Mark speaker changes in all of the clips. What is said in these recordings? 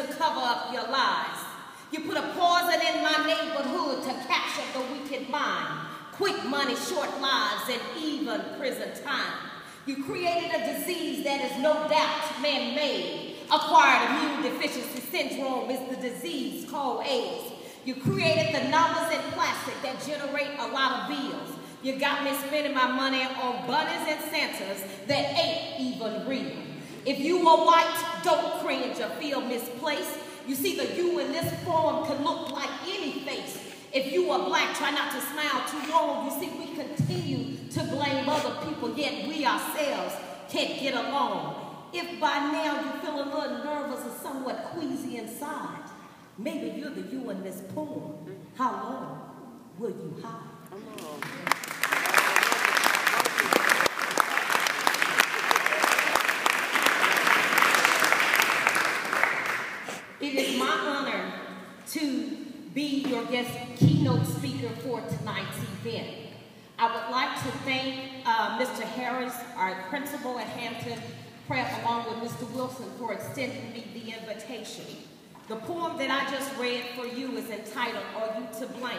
Speaker 1: to cover up your lies. You put a poison in my neighborhood to capture the wicked mind. Quick money, short lives, and even prison time. You created a disease that is no doubt man-made. Acquired immune deficiency syndrome is the disease called AIDS. You created the numbers in plastic that generate a lot of bills. You got me spending my money on bunnies and Santas that ain't even real. If you are white, don't cringe or feel misplaced. You see, the you in this form can look like any face. If you are black, try not to smile too long. You see, we continue to blame other people, yet we ourselves can't get along. If by now you feel a little nervous or somewhat queasy inside, maybe you're the you in this poem. How long will you hide? Come on. It is my honor to be your guest keynote speaker for tonight's event. I would like to thank Mr. Harris, our principal at Hampton Prep, along with Mr. Wilson, for extending me the invitation. The poem that I just read for you is entitled, Are You to Blame?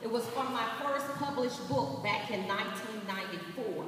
Speaker 1: It was from my first published book back in 1994.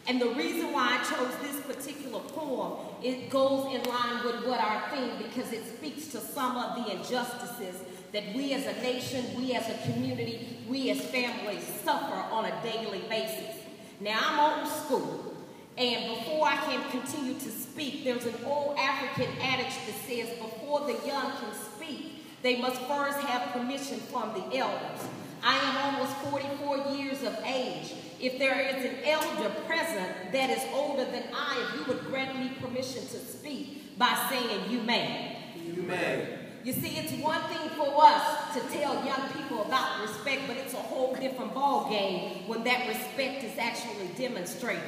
Speaker 1: And the reason why I chose this particular poem, it goes in line with what our theme, because it speaks to some of the injustices that we as a nation, we as a community, we as families suffer on a daily basis. Now, I'm old school, and before I can continue to speak, there's an old African adage that says before the young can speak, they must first have permission from the elders. I am almost 44 years of age. If there is an elder present that is older than I, if you would grant me permission to speak by saying, you may.
Speaker 2: You may.
Speaker 1: You see, it's one thing for us to tell young people about respect, but it's a whole different ball game when that respect is actually demonstrated.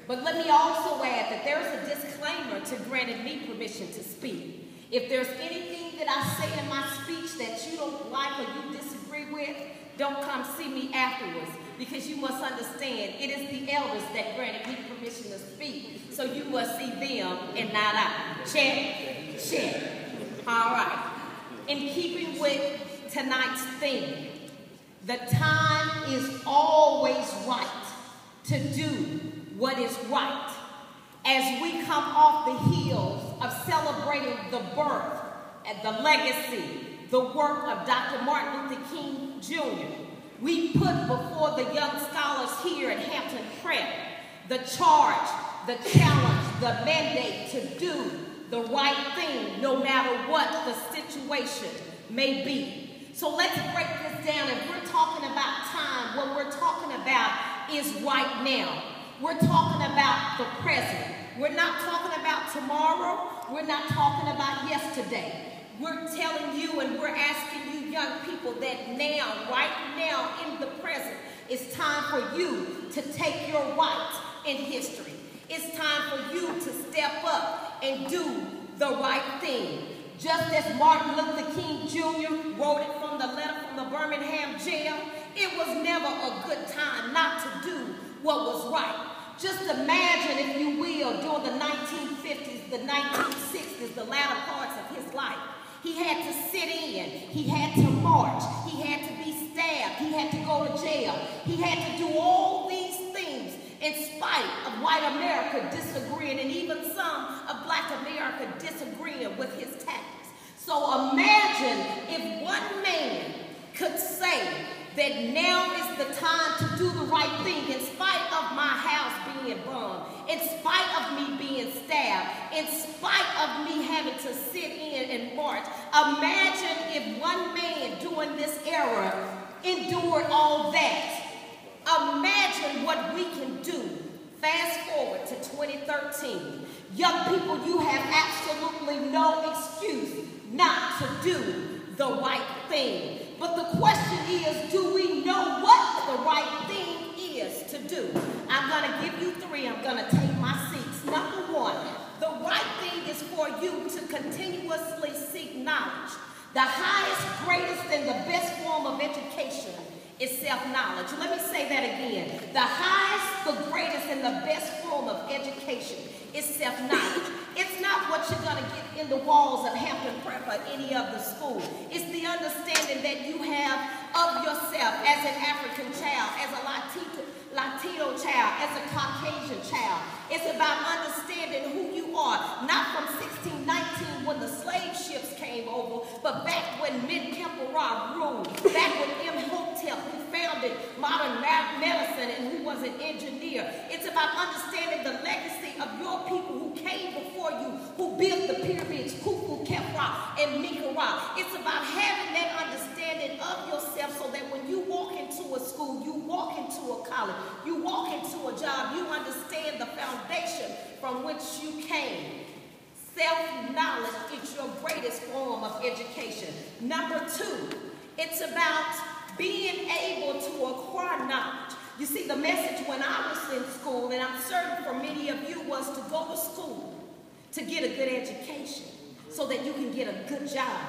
Speaker 1: But let me also add that there's a disclaimer to granting me permission to speak. If there's anything that I say in my speech that you don't like or you disagree with, don't come see me afterwards, because you must understand it is the elders that granted me permission to speak, so you must see them and not I. Check, check. All right. In keeping with tonight's theme, the time is always right to do what is right. As we come off the heels of celebrating the birth and the legacy, the work of Dr. Martin Luther King Jr., we put before the young scholars here at Hampton Prep the charge, the challenge, the mandate to do the right thing no matter what the situation may be. So let's break this down. If we're talking about time, what we're talking about is right now. We're talking about the present. We're not talking about tomorrow. We're not talking about yesterday. We're telling you and we're asking you young people that now, right now in the present, it's time for you to take your right in history. It's time for you to step up and do the right thing. Just as Martin Luther King Jr. wrote it from the letter from the Birmingham jail, it was never a good time not to do what was right. Just imagine, if you will, during the 1950s, the 1960s, the latter parts of his life. He had to sit in, he had to march, he had to be stabbed, he had to go to jail. He had to do all these things in spite of white America disagreeing, and even some of black America disagreeing with his tactics. So imagine if one man could say that now is the time to do the right thing in spite of my house being burned, in spite of me being stabbed, in spite of me having to sit in and march. Imagine if one man during this era endured all that. Imagine what we can do. Fast forward to 2013. Young people, you have absolutely no excuse not to do the right thing. But the question is, do we know what the right thing is to do? I'm going to give you three. I'm going to take my seats. Number one, the right thing is for you to continuously seek knowledge. The highest, greatest, and the best form of education is self-knowledge. Let me say that again. The highest, the greatest, and the best form of education is self-knowledge. It's not what you're going to get in the walls of Hampton Prep or of yourself as an African child, as a Latino child, as a Caucasian child. It's about understanding who you are, not from 1619 when the slave ships came over, but back when Khepera ruled, back when Imhotep, who founded modern medicine and who was an engineer. It's about understanding the legacy of your people who came before you, who built the pyramids, Khufu, Khepera, and Menkaure. It's about having that understanding of yourself so that when you walk into a school, you walk into a college, you walk into a job, you understand the foundation from which you came. Self-knowledge is your greatest form of education. Number 2, it's about being able to acquire knowledge. You see, the message when I was in school, and I'm certain for many of you, was to go to school to get a good education so that you can get a good job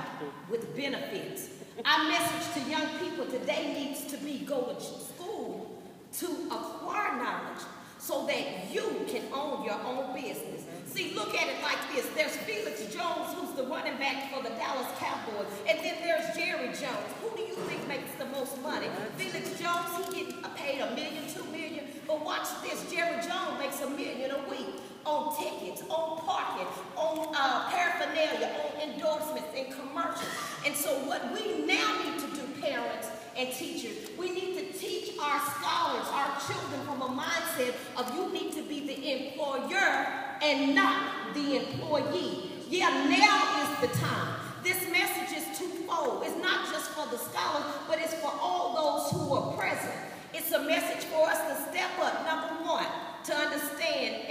Speaker 1: with benefits. Our message to young people today needs to be go to school to acquire knowledge so that you can own your own business. See, look at it like this. There's Felix Jones, who's the running back for the Dallas Cowboys, and then there's Jerry Jones. Who do you think makes the most money? Felix Jones, he gets paid $1 million, $2 million, but watch this. Jerry Jones makes $1 million a week on tickets, on parking, on paraphernalia, on endorsements and commercials. And so what we now need to do, parents and teachers, we need to teach our scholars, our children, from a mindset of you need to be the employer and not the employee. Yeah, now is the time. This message is twofold. It's not just for the scholars, but it's for all those who are present. It's a message for us to step up, number 1, to understand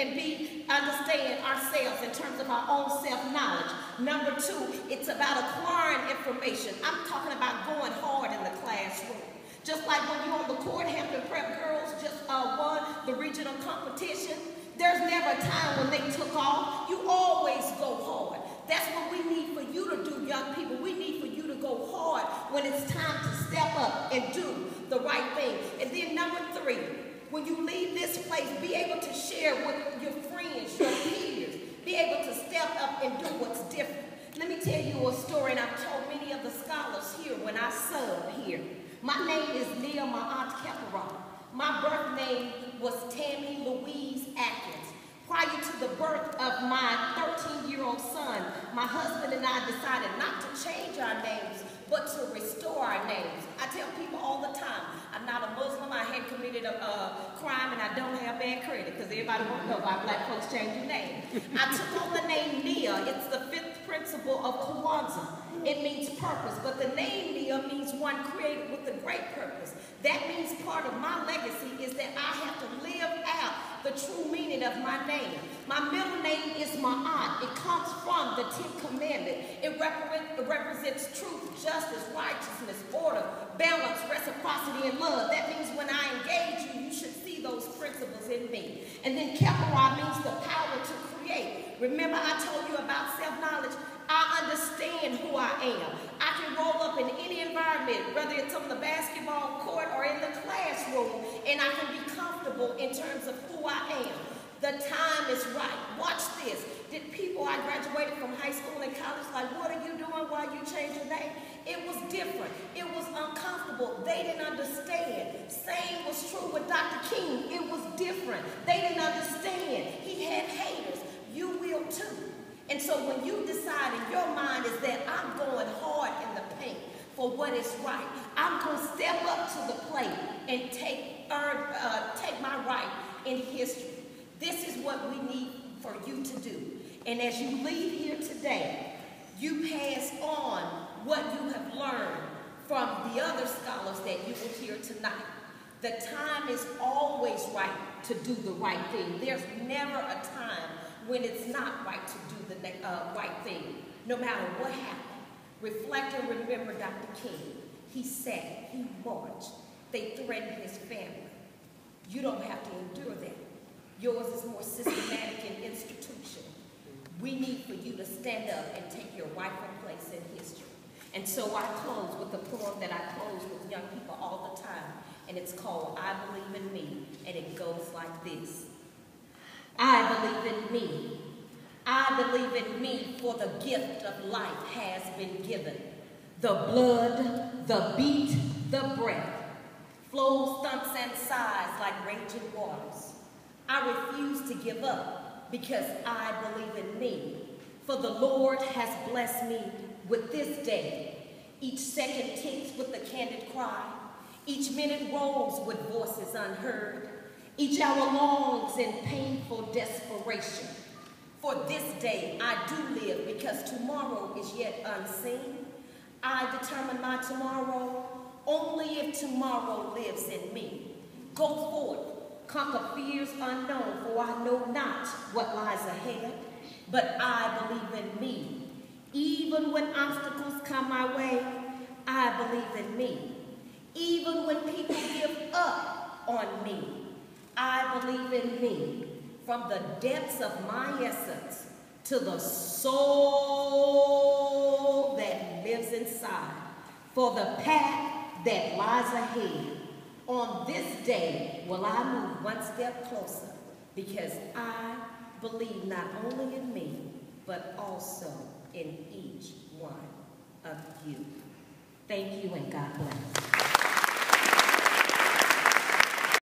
Speaker 1: ourselves in terms of our own self-knowledge. Number 2, it's about acquiring information. I'm talking about going hard in the classroom. Just like when you're on the court, Hampton Prep girls just won the regional competition. There's never a time when they took off. You always go hard. That's what we need for you to do, young people. We need for you to go hard when it's time to step up and do the right thing. And then number 3, when you leave this place, be able to share with your friends, your peers. Be able to step up and do what's different. Let me tell you a story, and I've told many of the scholars here when I subbed here. My name is Nia, my aunt Khepera. My birth name was Tammy Louise Atkins. Prior to the birth of my 13-year-old son, my husband and I decided not to change our names, but to restore our names. I tell people all the time, I'm not a Muslim, I hadn't committed a crime, and I don't have bad credit, because everybody won't know why black folks change your name. I took on the name Nia. It's the 5th principle of Kwanzaa. It means purpose, but the name Nia means one created with a great purpose. That means part of my legacy is that I have to live out the true meaning of my name. My middle name is Ma'at. It comes from the 10th commandment. It represents truth, justice, righteousness, order, balance, reciprocity, and love. That means when I engage you, you should see those principles in me. And then Khepera means the power to create. Remember I told you about self-knowledge? I understand who I am. I can roll up in any environment, whether it's on the basketball court or in the classroom, and I can be comfortable in terms of who I am. The time is right. Watch this. Did people I graduated from high school and college like, what are you doing? Why you changed your name? It was different. It was uncomfortable. They didn't understand. Same was true with Dr. King. It was different. They didn't understand. He had haters. You will too. And so when you decide in your mind is that I'm going hard in the paint for what is right, I'm going to step up to the plate and take my right in history. This is what we need for you to do. And as you leave here today, you pass on what you have learned from the other scholars that you will hear tonight. The time is always right to do the right thing. There's never a time when it's not right to do the right thing, no matter what happened. Reflect and remember Dr. King. He sat, he marched, they threatened his family. You don't have to endure that. Yours is more systematic and institutional. We need for you to stand up and take your rightful place in history. And so I close with a poem that I close with young people all the time, and it's called I Believe in Me, and it goes like this. I believe in me. I believe in me, for the gift of life has been given. The blood, the beat, the breath, flows, thumps, and sighs like raging waters. I refuse to give up because I believe in me. For the Lord has blessed me with this day. Each second ticks with a candid cry. Each minute rolls with voices unheard. Each hour longs in painful desperation. For this day I do live because tomorrow is yet unseen. I determine my tomorrow only if tomorrow lives in me. Go forth, conquer fears unknown, for I know not what lies ahead, but I believe in me. Even when obstacles come my way, I believe in me. Even when people give up on me, I believe in me. From the depths of my essence to the soul that lives inside, for the path that lies ahead. On this day will I move one step closer because I believe not only in me, but also in each one of you. Thank you and God bless.